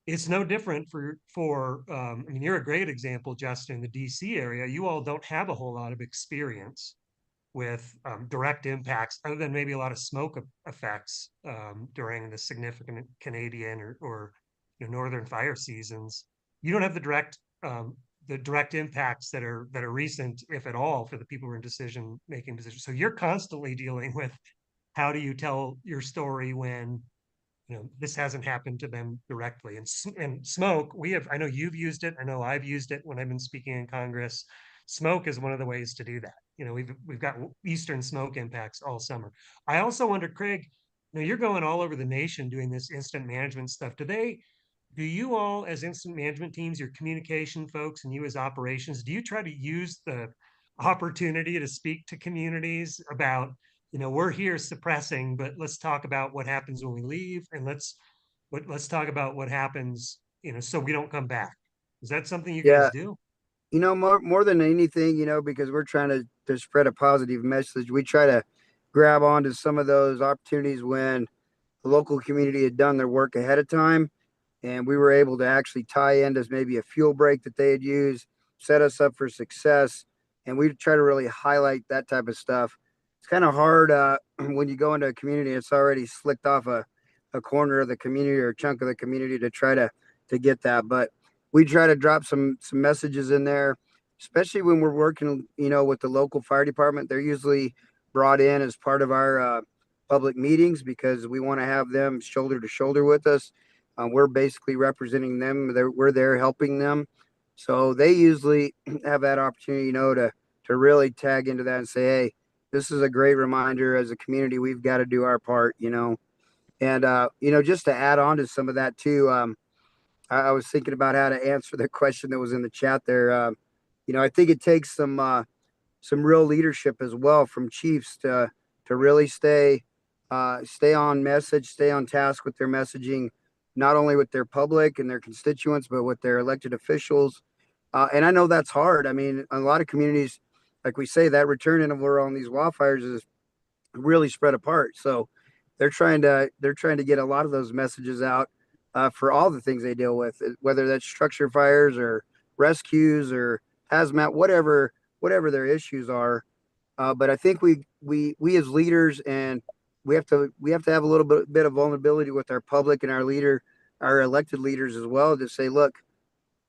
It's no different for I mean, you're a great example, Justin, in the DC area. You all don't have a whole lot of experience with direct impacts, other than maybe a lot of smoke effects during the significant Canadian or northern fire seasons. You don't have the direct impacts that are recent, if at all, for the people who are in making decisions. So you're constantly dealing with how do you tell your story when this hasn't happened to them directly. And smoke, I know you've used it. I know I've used it when I've been speaking in Congress. smoke is one of the ways to do that. We've got eastern smoke impacts all summer. I also wonder, Craig, you're going all over the nation doing this incident management stuff. Do you all as incident management teams, your communication folks, and you as operations, do you try to use the opportunity to speak to communities about, we're here suppressing, but let's talk about what happens when we leave, and let's talk about what happens, so we don't come back. Is that something you guys Yeah, do? more than anything, because we're trying to spread a positive message, we try to grab onto some of those opportunities when the local community had done their work ahead of time, and we were able to actually tie into maybe a fuel break that they had used, set us up for success, and we try to really highlight that type of stuff. It's kind of hard when you go into a community, it's already slicked off a corner of the community or a chunk of the community to try to get that. But we try to drop some messages in there, especially when we're working, with the local fire department. They're usually brought in as part of our public meetings because we want to have them shoulder to shoulder with us. We're basically representing them. We're there helping them. So they usually have that opportunity, to really tag into that and say, hey, this is a great reminder as a community. We've got to do our part. And, just to add on to some of that too, I was thinking about how to answer the question that was in the chat there. I think it takes some real leadership as well from chiefs to really stay on message, stay on task with their messaging, not only with their public and their constituents, but with their elected officials. And I know that's hard. I mean, a lot of communities, like we say, that return interval on these wildfires is really spread apart. So they're trying to get a lot of those messages out for all the things they deal with, whether that's structure fires or rescues or hazmat, whatever their issues are. But I think we as leaders, and we have to have a little bit of vulnerability with our public and our elected leaders as well, to say, look,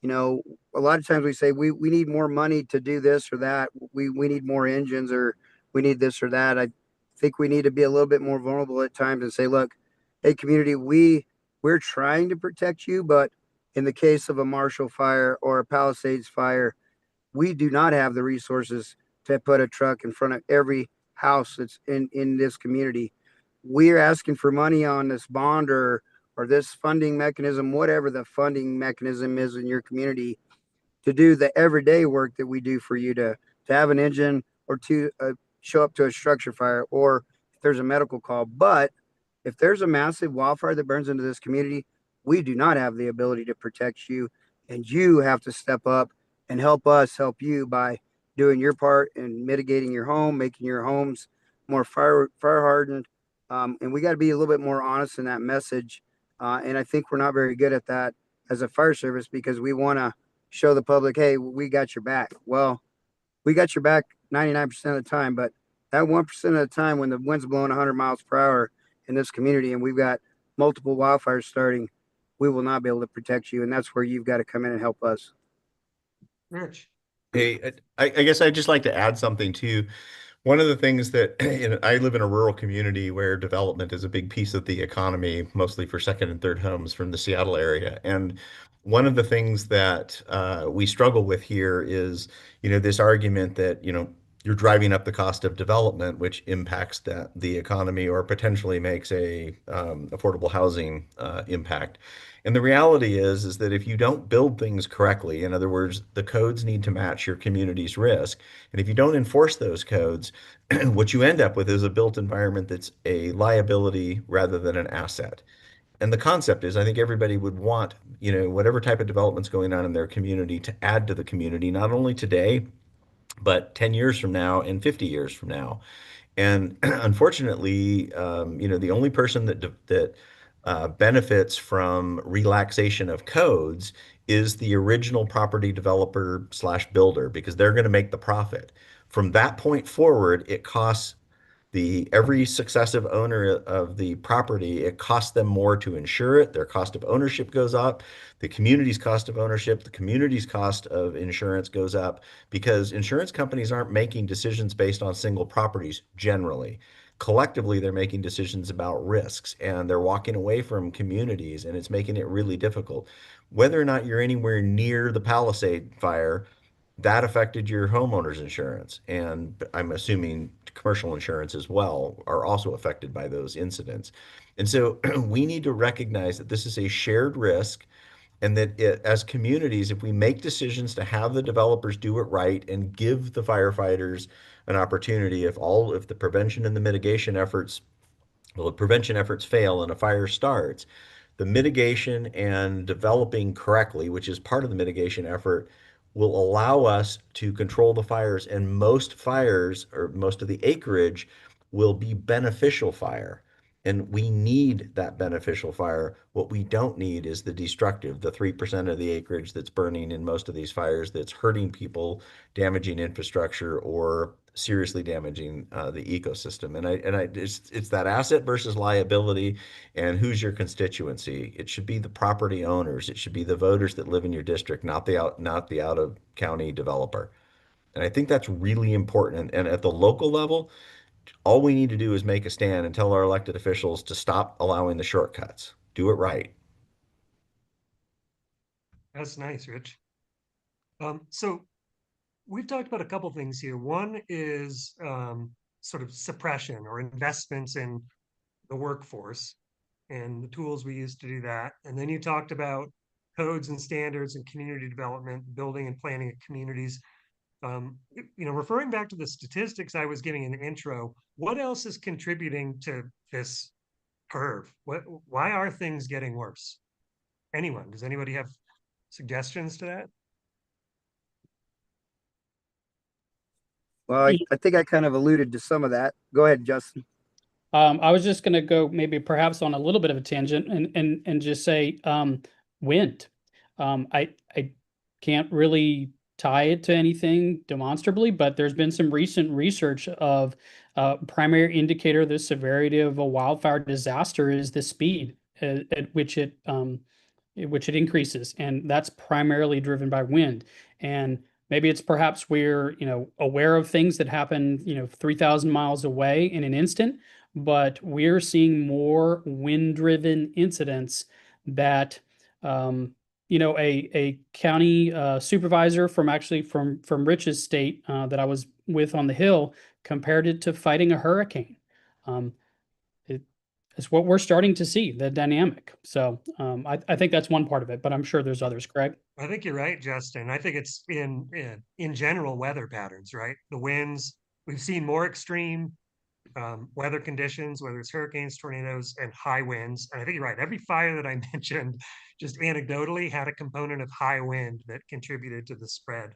a lot of times we say we need more money to do this or that. We need more engines, or we need this or that. I think we need to be a little bit more vulnerable at times and say, look, hey community, we're trying to protect you, but in the case of a Marshall fire or a Palisades fire, we do not have the resources to put a truck in front of every house that's in this community. We're asking for money on this bond or this funding mechanism, whatever the funding mechanism is in your community, to do the everyday work that we do for you, to have an engine or to show up to a structure fire, or if there's a medical call. But if there's a massive wildfire that burns into this community, we do not have the ability to protect you, and you have to step up and help us help you by doing your part and mitigating your home, making your homes more fire hardened. And we got to be a little bit more honest in that message. And I think we're not very good at that as a fire service, because we want to show the public, hey, we got your back. Well, we got your back 99% of the time, but that 1% of the time when the wind's blowing 100 miles per hour in this community and we've got multiple wildfires starting, we will not be able to protect you. And that's where you've got to come in and help us. Rich. Hey, I guess I'd just like to add something too. One of the things that I live in a rural community where development is a big piece of the economy, mostly for second and third homes from the Seattle area. And one of the things that we struggle with here is, this argument that, you're driving up the cost of development, which impacts the economy or potentially makes a affordable housing impact. And the reality is that if you don't build things correctly, in other words, the codes need to match your community's risk. And if you don't enforce those codes, what you end up with is a built environment that's a liability rather than an asset. And the concept is, I think everybody would want, whatever type of development's going on in their community to add to the community, not only today, but 10 years from now and 50 years from now. And unfortunately, the only person that benefits from relaxation of codes is the original property developer slash builder, because they're going to make the profit. From that point forward, it costs every successive owner of the property, it costs them more to insure it. Their cost of ownership goes up. The community's cost of ownership, the community's cost of insurance goes up, because insurance companies aren't making decisions based on single properties generally. Collectively, they're making decisions about risks, and they're walking away from communities, and it's making it really difficult. Whether or not you're anywhere near the Palisade fire, that affected your homeowner's insurance. And I'm assuming commercial insurance as well are also affected by those incidents. And so we need to recognize that this is a shared risk and that as communities, if we make decisions to have the developers do it right and give the firefighters an opportunity, if the prevention and the mitigation efforts, well, the prevention efforts fail and a fire starts, the mitigation and developing correctly, which is part of the mitigation effort, will allow us to control the fires. And most fires, or most of the acreage, will be beneficial fire. And we need that beneficial fire. What we don't need is the destructive, the 3% of the acreage that's burning in most of these fires that's hurting people, damaging infrastructure, or seriously damaging the ecosystem. It's that asset versus liability, and who's your constituency. It should be the property owners. It should be the voters that live in your district, not the out of county developer. And I think that's really important. And at the local level, all we need to do is make a stand and tell our elected officials to stop allowing the shortcuts. Do it right. That's nice, Rich. So we've talked about a couple things here. One is sort of suppression or investments in the workforce and the tools we use to do that. And then you talked about codes and standards and community development, building and planning of communities. Referring back to the statistics I was giving in the intro, what else is contributing to this curve? Why are things getting worse? Does anybody have suggestions to that? Well, I think I kind of alluded to some of that. Go ahead, Justin. I was just going to go maybe perhaps on a little bit of a tangent and just say wind. I can't really tie it to anything demonstrably, but there's been some recent research of primary indicator of the severity of a wildfire disaster is the speed at which it increases, and that's primarily driven by wind. And maybe it's perhaps we're aware of things that happen 3,000 miles away in an instant, but we're seeing more wind-driven incidents that a county supervisor from Rich's state that I was with on the Hill compared it to fighting a hurricane. It's what we're starting to see, the dynamic. So I think that's one part of it, but I'm sure there's others. Craig? I think you're right, Justin. I think it's in general weather patterns, right? The winds, we've seen more extreme weather conditions, whether it's hurricanes, tornadoes, and high winds. And I think you're right. Every fire that I mentioned, just anecdotally, had a component of high wind that contributed to the spread.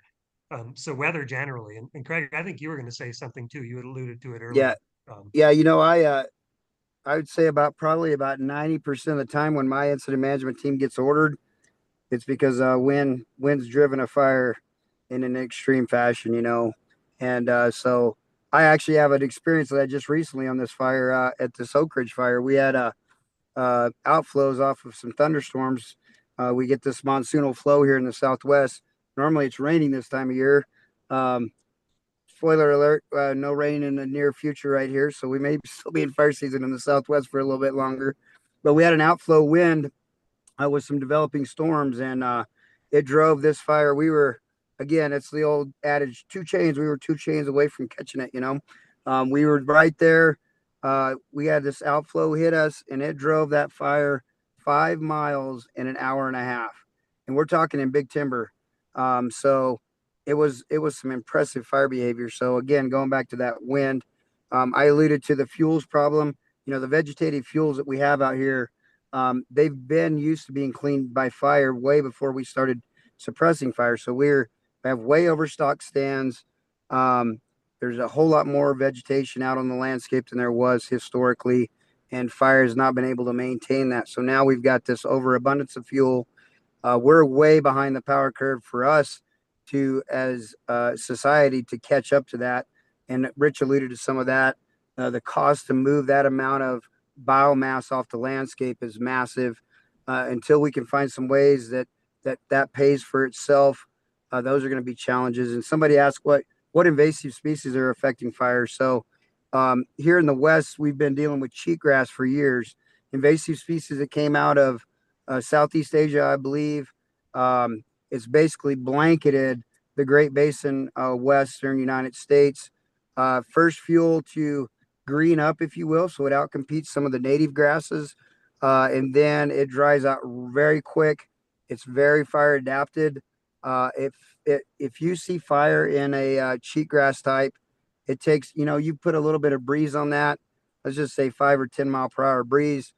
So weather generally, and Craig, I think you were going to say something too. You had alluded to it earlier. I would say probably about 90% of the time when my incident management team gets ordered, it's because wind's driven a fire in an extreme fashion, and so I actually have an experience that I just recently on this fire at this Oak Ridge fire. We had outflows off of some thunderstorms. We get this monsoonal flow here in the Southwest. Normally it's raining this time of year. Spoiler alert, no rain in the near future right here. So we may still be in fire season in the Southwest for a little bit longer. But we had an outflow wind with some developing storms, and it drove this fire. We were, again, it's the old adage, two chains. We were two chains away from catching it, we were right there. We had this outflow hit us, and it drove that fire 5 miles in an hour and a half. And we're talking in big timber. So it was some impressive fire behavior. So again, going back to that wind, I alluded to the fuels problem. The vegetative fuels that we have out here, they've been used to being cleaned by fire way before we started suppressing fire. So we have way overstocked stands. There's a whole lot more vegetation out on the landscape than there was historically, and fire has not been able to maintain that. So now we've got this overabundance of fuel. We're way behind the power curve for us as a society to catch up to that. And Rich alluded to some of that. The cost to move that amount of biomass off the landscape is massive. Until we can find some ways that pays for itself, those are going to be challenges. And somebody asked what invasive species are affecting fires. So here in the West, we've been dealing with cheatgrass for years. Invasive species that came out of Southeast Asia, I believe. It's basically blanketed the Great Basin, Western United States. First fuel to green up, if you will, so it outcompetes some of the native grasses. And then it dries out very quick. It's very fire adapted. If you see fire in a cheatgrass type, it takes, you put a little bit of breeze on that. Let's just say 5 or 10 mile per hour breeze.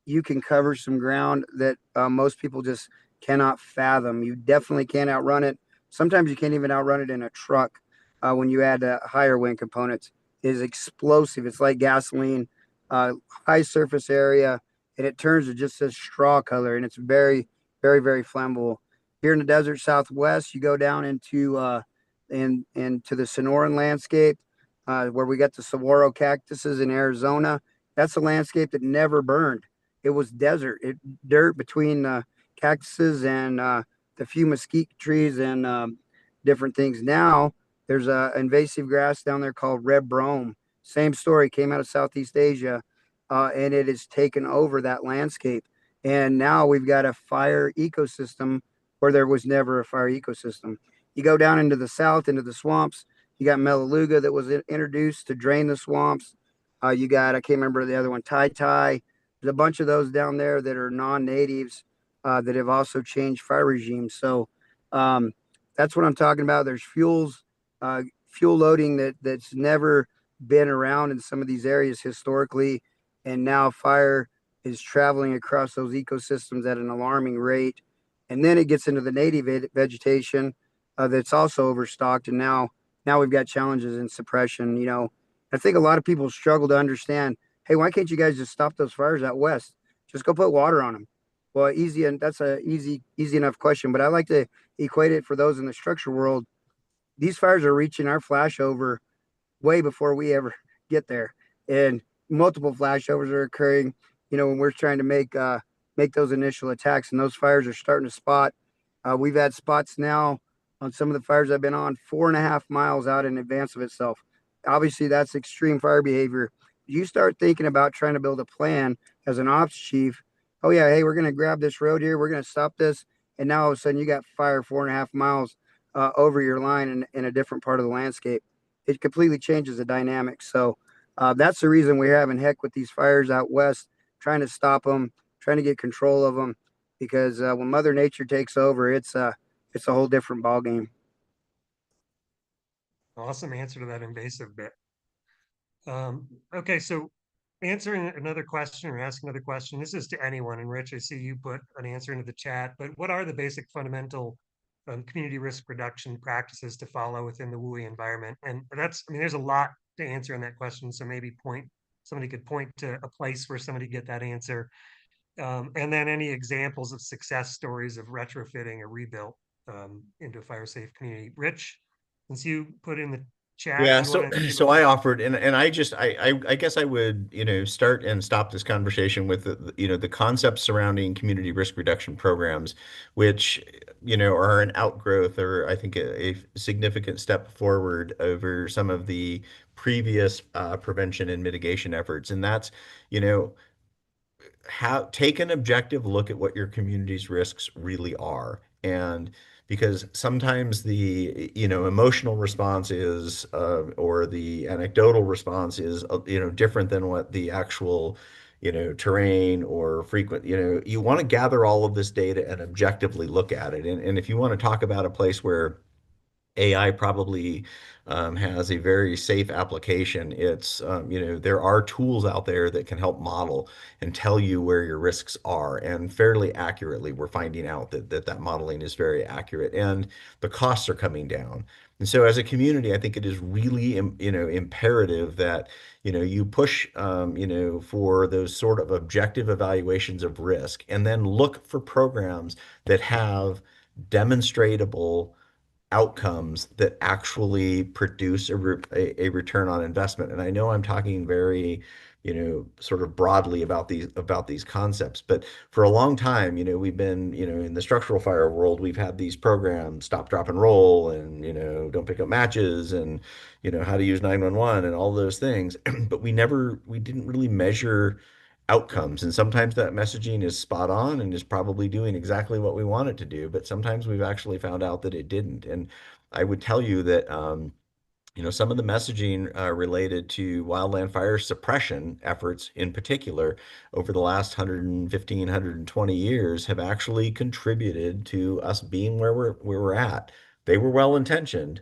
You can cover some ground that most people just cannot fathom. You definitely can't outrun it. Sometimes you can't even outrun it in a truck when you add higher wind components. It is explosive. It's like gasoline, high surface area, and it turns to just a straw color, and it's very, very, very flammable. Here in the desert Southwest, you go down into the Sonoran landscape, where we got the saguaro cactuses in Arizona. That's a landscape that never burned. It was desert, dirt between cactuses and the few mesquite trees and different things. Now there's a invasive grass down there called red brome. Same story, came out of Southeast Asia, and it has taken over that landscape. And now we've got a fire ecosystem where there was never a fire ecosystem. You go down into the south, into the swamps. You got Melaleuca that was introduced to drain the swamps. You got, I can't remember the other one, Tai. There's a bunch of those down there that are non-natives that have also changed fire regimes. So that's what I'm talking about. There's fuel loading that's never been around in some of these areas historically, and now fire is traveling across those ecosystems at an alarming rate. And then it gets into the native vegetation that's also overstocked, and now we've got challenges in suppression. I think a lot of people struggle to understand, hey, why can't you guys just stop those fires out west? Just go put water on them. Well, easy, and that's a easy enough question, but I like to equate it for those in the structure world. These fires are reaching our flashover way before we ever get there, and multiple flashovers are occurring. When we're trying to make those initial attacks, and those fires are starting to spot. We've had spots now on some of the fires I've been on 4.5 miles out in advance of itself. Obviously, that's extreme fire behavior. You start thinking about trying to build a plan as an ops chief. Oh yeah, hey, we're going to grab this road here. We're going to stop this. And now all of a sudden you got fire 4.5 miles over your line in a different part of the landscape. It completely changes the dynamic. So that's the reason we're having heck with these fires out west, trying to stop them, trying to get control of them, because when Mother Nature takes over, it's a whole different ballgame. Awesome answer to that invasive bit. Okay, so answering another question or asking another question. This is to anyone. And Rich, I see you put an answer into the chat, but what are the basic fundamental community risk reduction practices to follow within the WUI environment? And there's a lot to answer on that question. So maybe somebody could point to a place where somebody get that answer. And then any examples of success stories of retrofitting or rebuilt into a fire safe community. Rich, since you put in the chat, Yeah, do you so want to so I offered, and I guess I would, start and stop this conversation with the concepts surrounding community risk reduction programs, which, are an outgrowth, or I think a significant step forward over some of the previous prevention and mitigation efforts. And that's, you know, take an objective look at what your community's risks really are. And because sometimes the emotional response is or the anecdotal response is different than what the actual terrain or frequent you want to gather all of this data and objectively look at it. And if you want to talk about a place where AI probably has a very safe application. There are tools out there that can help model and tell you where your risks are. And fairly accurately, we're finding out that modeling is very accurate and the costs are coming down. And so as a community, I think it is really, imperative that, you push, for those sort of objective evaluations of risk, and then look for programs that have demonstrable outcomes that actually produce a return on investment. And I know I'm talking very, sort of broadly about these concepts, but for a long time, we've been, in the structural fire world, we've had these programs, stop, drop, and roll, and, don't pick up matches, and, how to use 911 and all those things. But we didn't really measure outcomes. And sometimes that messaging is spot on and is probably doing exactly what we want it to do. But sometimes we've actually found out that it didn't. And I would tell you that some of the messaging related to wildland fire suppression efforts in particular over the last 115, 120 years have actually contributed to us being where we're at. They were well intentioned,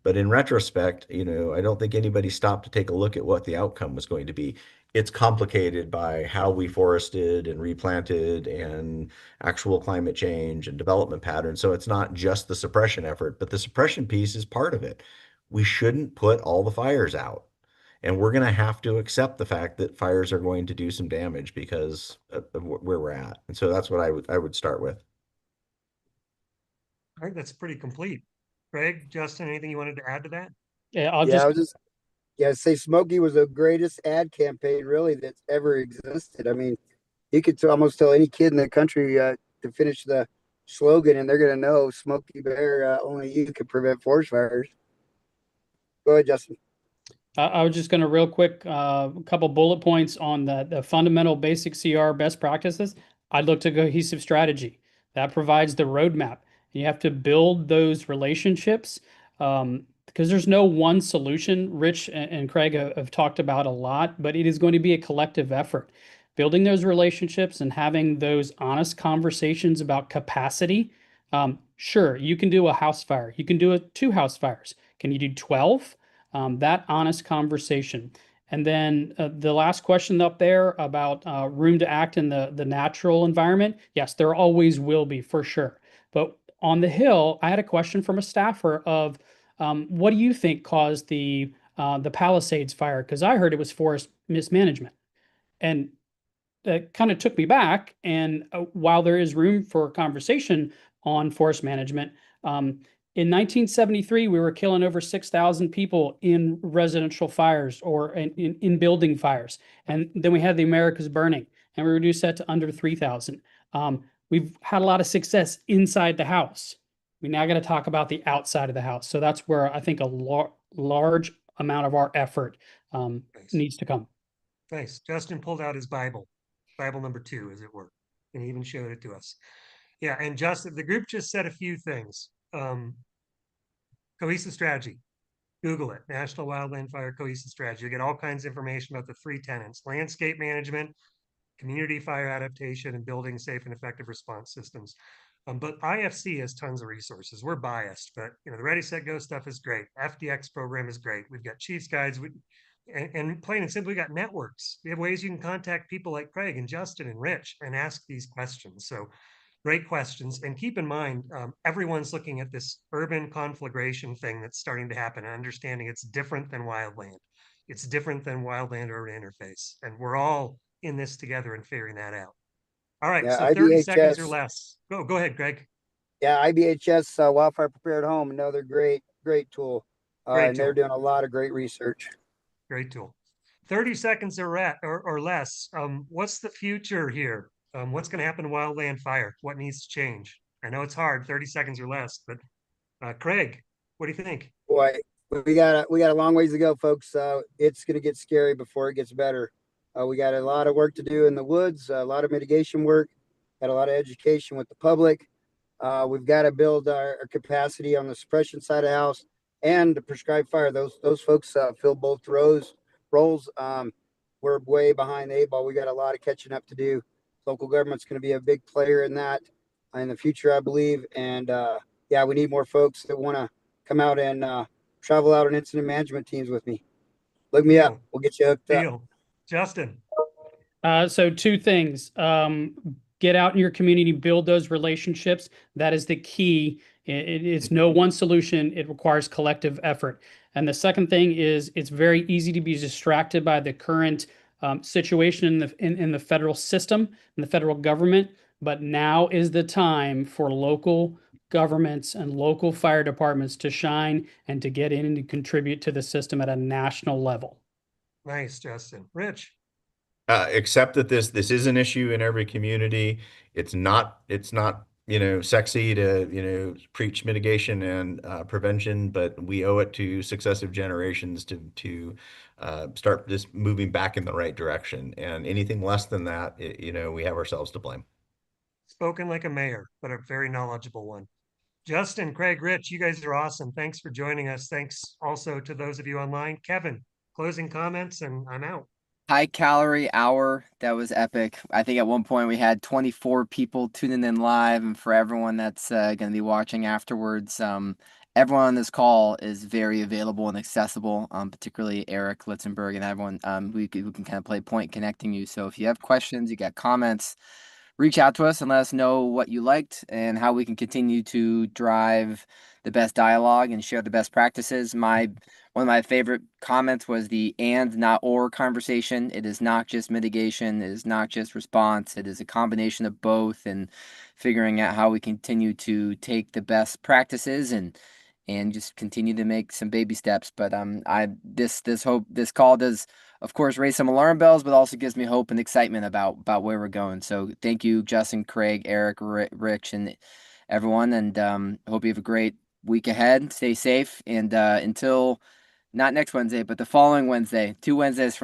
but in retrospect, I don't think anybody stopped to take a look at what the outcome was going to be. It's complicated by how we forested and replanted and actual climate change and development patterns. So it's not just the suppression effort, but the suppression piece is part of it. We shouldn't put all the fires out. And we're going to have to accept the fact that fires are going to do some damage because of where we're at. And so that's what I would start with. All right, that's pretty complete. Greg, Justin, anything you wanted to add to that? Yeah, I'll Yeah, just I was just say Smokey was the greatest ad campaign really that's ever existed. I mean, you could almost tell any kid in the country to finish the slogan, and they're gonna know Smokey Bear. Only you can prevent forest fires. Go ahead, Justin. I was just going to real quick, a couple bullet points on the fundamental basic CR best practices. I'd look to cohesive strategy that provides the roadmap. You have to build those relationships because there's no one solution. Rich and Craig have talked about a lot, but it is going to be a collective effort. Building those relationships and having those honest conversations about capacity. Sure, you can do a house fire. You can do two house fires. Can you do 12? That honest conversation. And then the last question up there about room to act in the natural environment. Yes, there always will be for sure. But on the Hill, I had a question from a staffer of what do you think caused the Palisades fire? Because I heard it was forest mismanagement. And that kind of took me back. And while there is room for conversation on forest management, in 1973, we were killing over 6,000 people in residential fires or in building fires. And then we had the Americas burning, and we reduced that to under 3,000. We've had a lot of success inside the house. We now got to talk about the outside of the house. So that's where I think a large amount of our effort Nice. needs to come. Nice. Justin pulled out his Bible number 2, as it were, and he even showed it to us. Yeah, and Justin, the group just said a few things. Cohesive strategy. Google it. National Wildland Fire Cohesive Strategy. You get all kinds of information about the 3 tenets: landscape management, community fire adaptation, and building safe and effective response systems. But IFC has tons of resources. We're biased, but the Ready, Set, Go stuff is great. FDX program is great. We've got Chiefs guides. And plain and simple, we got networks. We have ways you can contact people like Craig and Justin and Rich and ask these questions. So great questions. And keep in mind, everyone's looking at this urban conflagration thing that's starting to happen and understanding it's different than wildland. It's different than wildland urban interface. And we're all in this together and figuring that out. All right, Yeah, so 30 seconds or IBHS. less. Go ahead, Greg. Yeah, IBHS Wildfire Prepared Home, another great tool. Great And they're tool. doing a lot of great research. Great tool. 30 seconds or less. What's the future here? What's going to happen to wildland fire? What needs to change? I know it's hard, 30 seconds or less, but Craig, what do you think? Boy, we got a long ways to go, folks. It's going to get scary before it gets better. We got a lot of work to do in the woods, a lot of mitigation work, got a lot of education with the public. We've got to build our capacity on the suppression side of the house and the prescribed fire. Those folks fill both roles. We're way behind the 8 ball. We got a lot of catching up to do. Local government's going to be a big player in that in the future, I believe. And yeah, we need more folks that want to come out and travel out on incident management teams with me. Look me up. We'll get you hooked up. Deal. Justin. So 2 things. Get out in your community, build those relationships. That is the key. It's no one solution. It requires collective effort. And the second thing is it's very easy to be distracted by the current situation in the federal system, in the federal government. But now is the time for local governments and local fire departments to shine and to get in and to contribute to the system at a national level. Nice, Justin. Rich. Accept that this is an issue in every community. It's not sexy to preach mitigation and prevention, but we owe it to successive generations to start this moving back in the right direction. And anything less than that, we have ourselves to blame. Spoken like a mayor, but a very knowledgeable one. Justin, Craig, Rich, you guys are awesome. Thanks for joining us. Thanks also to those of you online. Kevin, closing comments, and I'm out. High calorie hour. That was epic. I think at one point we had 24 people tuning in live, and for everyone that's going to be watching afterwards, everyone on this call is very available and accessible, particularly Eric Litzenberg and everyone. We can kind of play point connecting you. So if you have questions, you got comments, reach out to us and let us know what you liked and how we can continue to drive the best dialogue and share the best practices. One of my favorite comments was the and not or conversation. It is not just mitigation, it is not just response, it is a combination of both, and figuring out how we continue to take the best practices and just continue to make some baby steps. But this call does, of course, raise some alarm bells, but also gives me hope and excitement about where we're going. So thank you, Justin, Craig, Eric, Rich, and everyone. And hope you have a great week ahead. Stay safe. And until not next Wednesday, but the following Wednesday, 2 Wednesdays from